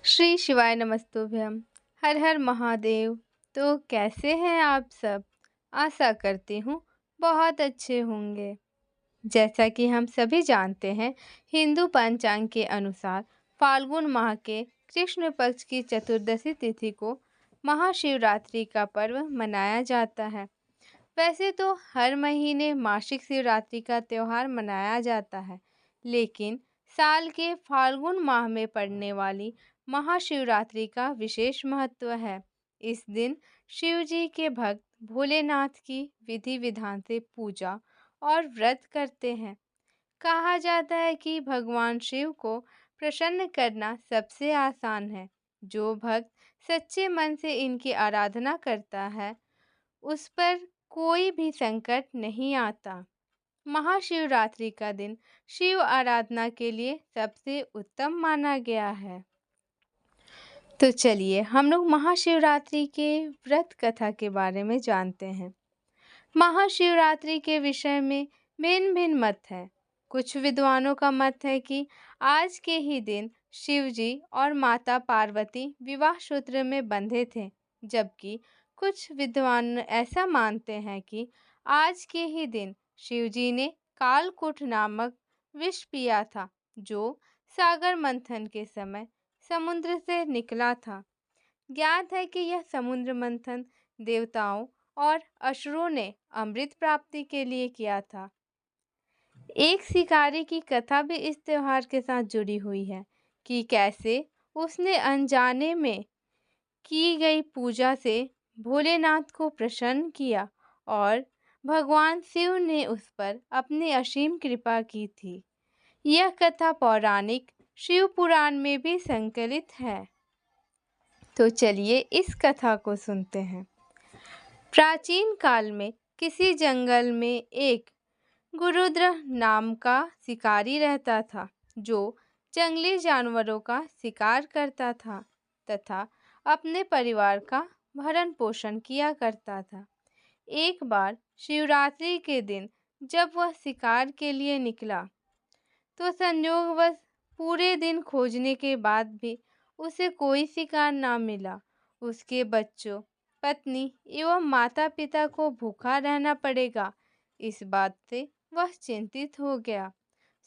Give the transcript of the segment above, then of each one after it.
श्री शिवाय नमस्तुभ्यम। हर हर महादेव। तो कैसे हैं आप सब? आशा करती हूँ बहुत अच्छे होंगे। जैसा कि हम सभी जानते हैं, हिंदू पंचांग के अनुसार फाल्गुन माह के कृष्ण पक्ष की चतुर्दशी तिथि को महाशिवरात्रि का पर्व मनाया जाता है। वैसे तो हर महीने मासिक शिवरात्रि का त्योहार मनाया जाता है, लेकिन साल के फाल्गुन माह में पड़ने वाली महाशिवरात्रि का विशेष महत्व है। इस दिन शिव जी के भक्त भोलेनाथ की विधि विधान से पूजा और व्रत करते हैं। कहा जाता है कि भगवान शिव को प्रसन्न करना सबसे आसान है। जो भक्त सच्चे मन से इनकी आराधना करता है, उस पर कोई भी संकट नहीं आता। महाशिवरात्रि का दिन शिव आराधना के लिए सबसे उत्तम माना गया है। तो चलिए हम लोग महाशिवरात्रि के व्रत कथा के बारे में जानते हैं। महाशिवरात्रि के विषय में भिन्न भिन्न मत है। कुछ विद्वानों का मत है कि आज के ही दिन शिव जी और माता पार्वती विवाह सूत्र में बंधे थे, जबकि कुछ विद्वान ऐसा मानते हैं कि आज के ही दिन शिव जी ने कालकूट नामक विष पिया था, जो सागर मंथन के समय समुद्र से निकला था। ज्ञात है कि यह समुद्र मंथन देवताओं और असुरों ने अमृत प्राप्ति के लिए किया था। एक शिकारी की कथा भी इस त्योहार के साथ जुड़ी हुई है कि कैसे उसने अनजाने में की गई पूजा से भोलेनाथ को प्रसन्न किया और भगवान शिव ने उस पर अपनी असीम कृपा की थी। यह कथा पौराणिक शिव पुराण में भी संकलित है। तो चलिए इस कथा को सुनते हैं। प्राचीन काल में किसी जंगल में एक गुरुद्र नाम का शिकारी रहता था, जो जंगली जानवरों का शिकार करता था तथा अपने परिवार का भरण पोषण किया करता था। एक बार शिवरात्रि के दिन जब वह शिकार के लिए निकला, तो संयोगवश पूरे दिन खोजने के बाद भी उसे कोई शिकार ना मिला। उसके बच्चों, पत्नी एवं माता-पिता को भूखा रहना पड़ेगा। इस बात से वह चिंतित हो गया।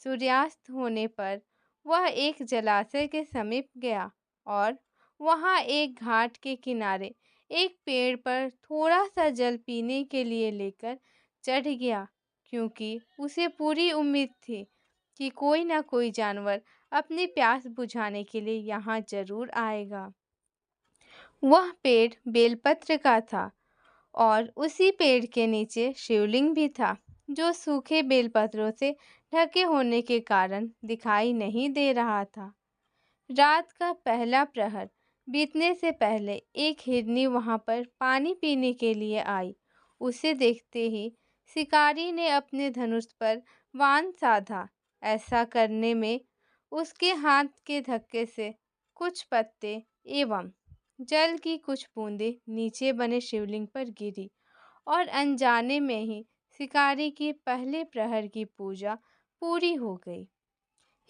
सूर्यास्त होने पर वह एक जलाशय के समीप गया और वहां एक घाट के किनारे एक पेड़ पर थोड़ा सा जल पीने के लिए लेकर चढ़ गया, क्योंकि उसे पूरी उम्मीद थी कि कोई ना कोई जानवर अपनी प्यास बुझाने के लिए यहाँ जरूर आएगा। वह पेड़ बेलपत्र का था और उसी पेड़ के नीचे शिवलिंग भी था, जो सूखे बेलपत्रों से ढके होने के कारण दिखाई नहीं दे रहा था। रात का पहला प्रहर बीतने से पहले एक हिरनी वहां पर पानी पीने के लिए आई। उसे देखते ही शिकारी ने अपने धनुष पर बाण साधा। ऐसा करने में उसके हाथ के धक्के से कुछ पत्ते एवं जल की कुछ बूंदें नीचे बने शिवलिंग पर गिरी और अनजाने में ही शिकारी की पहले प्रहर की पूजा पूरी हो गई।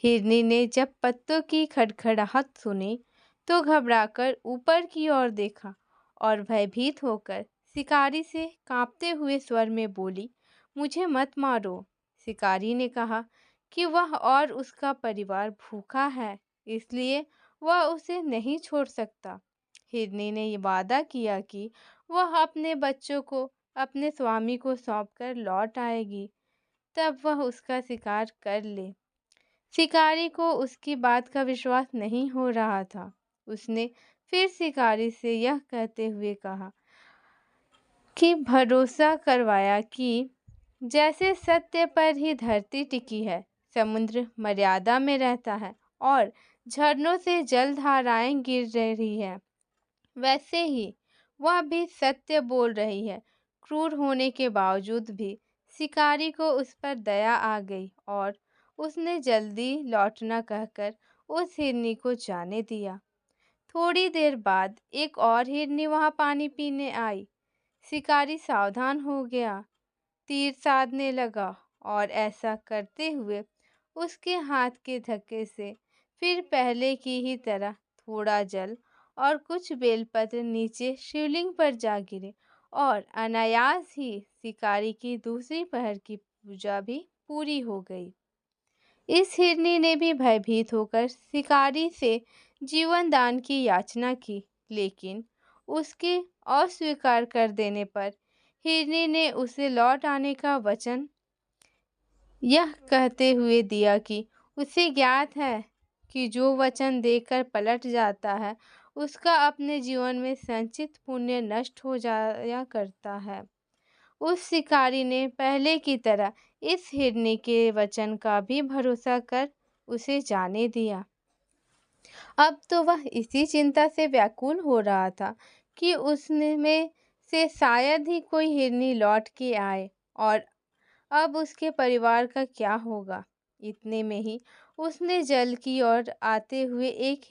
हिरनी ने जब पत्तों की खड़खड़ाहट सुनी, तो घबराकर ऊपर की ओर देखा और भयभीत होकर शिकारी से कांपते हुए स्वर में बोली, मुझे मत मारो। शिकारी ने कहा कि वह और उसका परिवार भूखा है, इसलिए वह उसे नहीं छोड़ सकता। हिरनी ने ये वादा किया कि वह अपने बच्चों को अपने स्वामी को सौंपकर लौट आएगी, तब वह उसका शिकार कर ले। शिकारी को उसकी बात का विश्वास नहीं हो रहा था। उसने फिर शिकारी से यह कहते हुए कहा कि भरोसा करवाया कि जैसे सत्य पर ही धरती टिकी है, समुद्र मर्यादा में रहता है और झरनों से जल धाराएं गिर रही है, वैसे ही वह भी सत्य बोल रही है। क्रूर होने के बावजूद भी शिकारी को उस पर दया आ गई और उसने जल्दी लौटना कहकर उस हिरनी को जाने दिया। थोड़ी देर बाद एक और हिरनी वहां पानी पीने आई। शिकारी सावधान हो गया, तीर साधने लगा और ऐसा करते हुए उसके हाथ के धक्के से फिर पहले की ही तरह थोड़ा जल और कुछ बेलपत्र नीचे शिवलिंग पर जा गिरे और अनायास ही शिकारी की दूसरी पहर की पूजा भी पूरी हो गई। इस हिरनी ने भी भयभीत होकर शिकारी से जीवन दान की याचना की, लेकिन उसके अस्वीकार कर देने पर हिरनी ने उसे लौट आने का वचन यह कहते हुए दिया कि उसे ज्ञात है कि जो वचन देकर पलट जाता है उसका अपने जीवन में संचित पुण्य नष्ट हो जाया करता है। उस शिकारी ने पहले की तरह इस हिरनी के वचन का भी भरोसा कर उसे जाने दिया। अब तो वह इसी चिंता से व्याकुल हो रहा था कि उसमें से शायद ही कोई हिरनी लौट के आए और अब उसके परिवार का क्या होगा। इतने में ही उसने जल की ओर आते हुए एक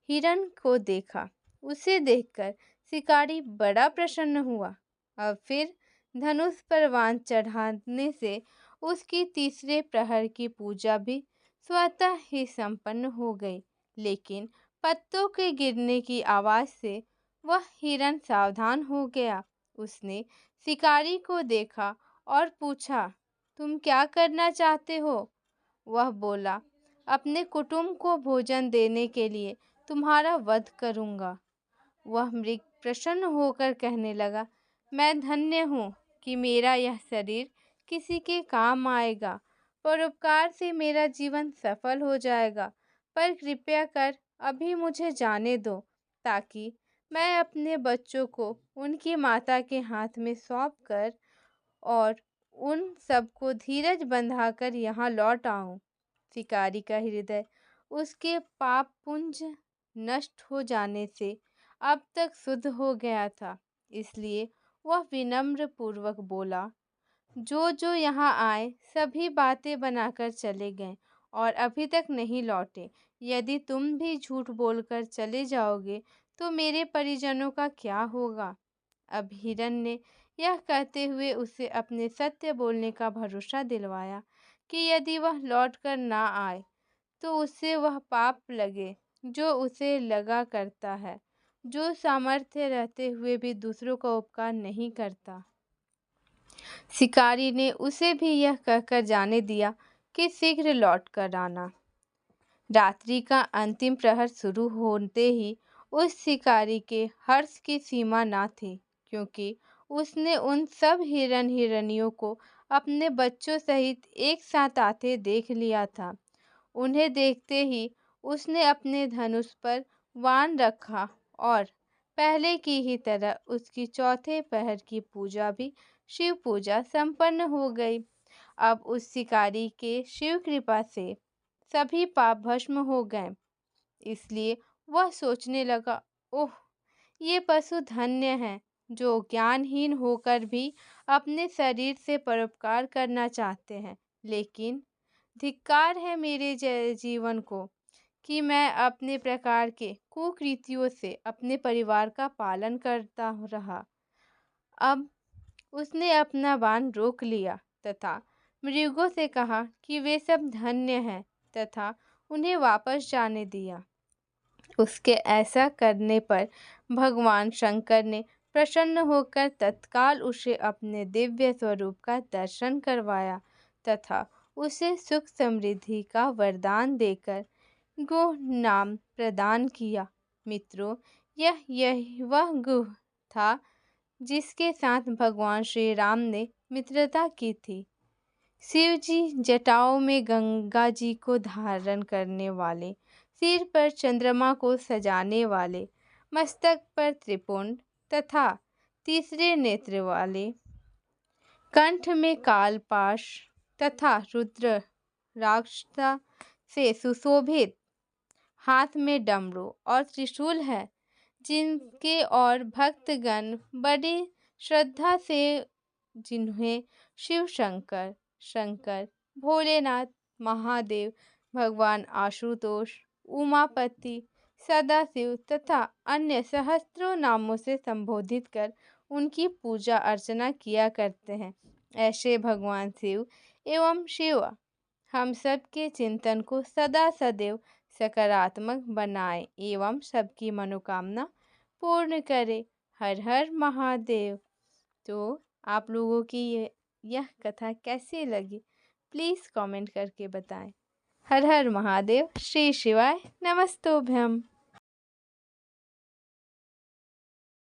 हिरण को देखा। उसे देखकर शिकारी बड़ा प्रसन्न हुआ। अब फिर धनुष पर बाण चढ़ाने से उसकी तीसरे प्रहर की पूजा भी स्वतः ही संपन्न हो गई, लेकिन पत्तों के गिरने की आवाज से वह हिरण सावधान हो गया। उसने शिकारी को देखा और पूछा, तुम क्या करना चाहते हो? वह बोला, अपने कुटुंब को भोजन देने के लिए तुम्हारा वध करूंगा। वह मृग प्रसन्न होकर कहने लगा, मैं धन्य हूँ कि मेरा यह शरीर किसी के काम आएगा। परोपकार से मेरा जीवन सफल हो जाएगा, पर कृपया कर अभी मुझे जाने दो ताकि मैं अपने बच्चों को उनकी माता के हाथ में सौंप कर और उन सबको धीरज बंधाकर यहाँ लौट आऊं। शिकारी का हृदय उसके पाप पुंज नष्ट हो जाने से अब तक शुद्ध हो गया था, इसलिए वह विनम्र पूर्वक बोला, जो जो यहाँ आए सभी बातें बनाकर चले गए और अभी तक नहीं लौटे। यदि तुम भी झूठ बोलकर चले जाओगे तो मेरे परिजनों का क्या होगा? अब हिरन ने यह कहते हुए उसे अपने सत्य बोलने का भरोसा दिलवाया कि यदि वह लौटकर ना आए तो उससे वह पाप लगे जो उसे लगा करता है, जो सामर्थ्य रहते हुए भी दूसरों का उपकार नहीं करता। शिकारी ने उसे भी यह कहकर जाने दिया कि शीघ्र लौट कर आना। रात्रि का अंतिम प्रहर शुरू होते ही उस शिकारी के हर्ष की सीमा न थी, क्योंकि उसने उन सब हिरण हिरनियों को अपने बच्चों सहित एक साथ आते देख लिया था। उन्हें देखते ही उसने अपने धनुष पर बाण रखा और पहले की ही तरह उसकी चौथे पहर की पूजा भी शिव पूजा संपन्न हो गई। अब उस शिकारी के शिव कृपा से सभी पाप भस्म हो गए, इसलिए वह सोचने लगा, ओह, ये पशु धन्य हैं जो ज्ञानहीन होकर भी अपने शरीर से परोपकार करना चाहते हैं। लेकिन धिक्कार है मेरे जीवन को कि मैं अपने प्रकार के कुकृतियों से अपने परिवार का पालन करता रहा। अब उसने अपना बाण रोक लिया तथा मृगों से कहा कि वे सब धन्य हैं तथा उन्हें वापस जाने दिया। उसके ऐसा करने पर भगवान शंकर ने प्रसन्न होकर तत्काल उसे अपने दिव्य स्वरूप का दर्शन करवाया तथा उसे सुख समृद्धि का वरदान देकर गुह नाम प्रदान किया। मित्रों, यह वह गुह था जिसके साथ भगवान श्री राम ने मित्रता की थी। शिव जी जटाओं में गंगा जी को धारण करने वाले, सिर पर चंद्रमा को सजाने वाले, मस्तक पर त्रिपुंड तथा तीसरे नेत्र वाले, कंठ में कालपाश तथा रुद्र राक्षसा से सुशोभित, हाथ में डमरू और त्रिशूल है, जिनके और भक्तगण बड़ी श्रद्धा से जिन्हें शिव शंकर, शंकर, भोलेनाथ, महादेव, भगवान आशुतोष, उमापति, सदाशिव तथा अन्य सहस्त्रों नामों से संबोधित कर उनकी पूजा अर्चना किया करते हैं। ऐसे भगवान शिव एवं शिव हम सब के चिंतन को सदा सदैव सकारात्मक बनाए एवं सबकी मनोकामना पूर्ण करे। हर हर महादेव। तो आप लोगों की यह कथा कैसी लगी, प्लीज़ कमेंट करके बताएं। हर हर महादेव। श्री शिवाय नमस्तोभ्यम।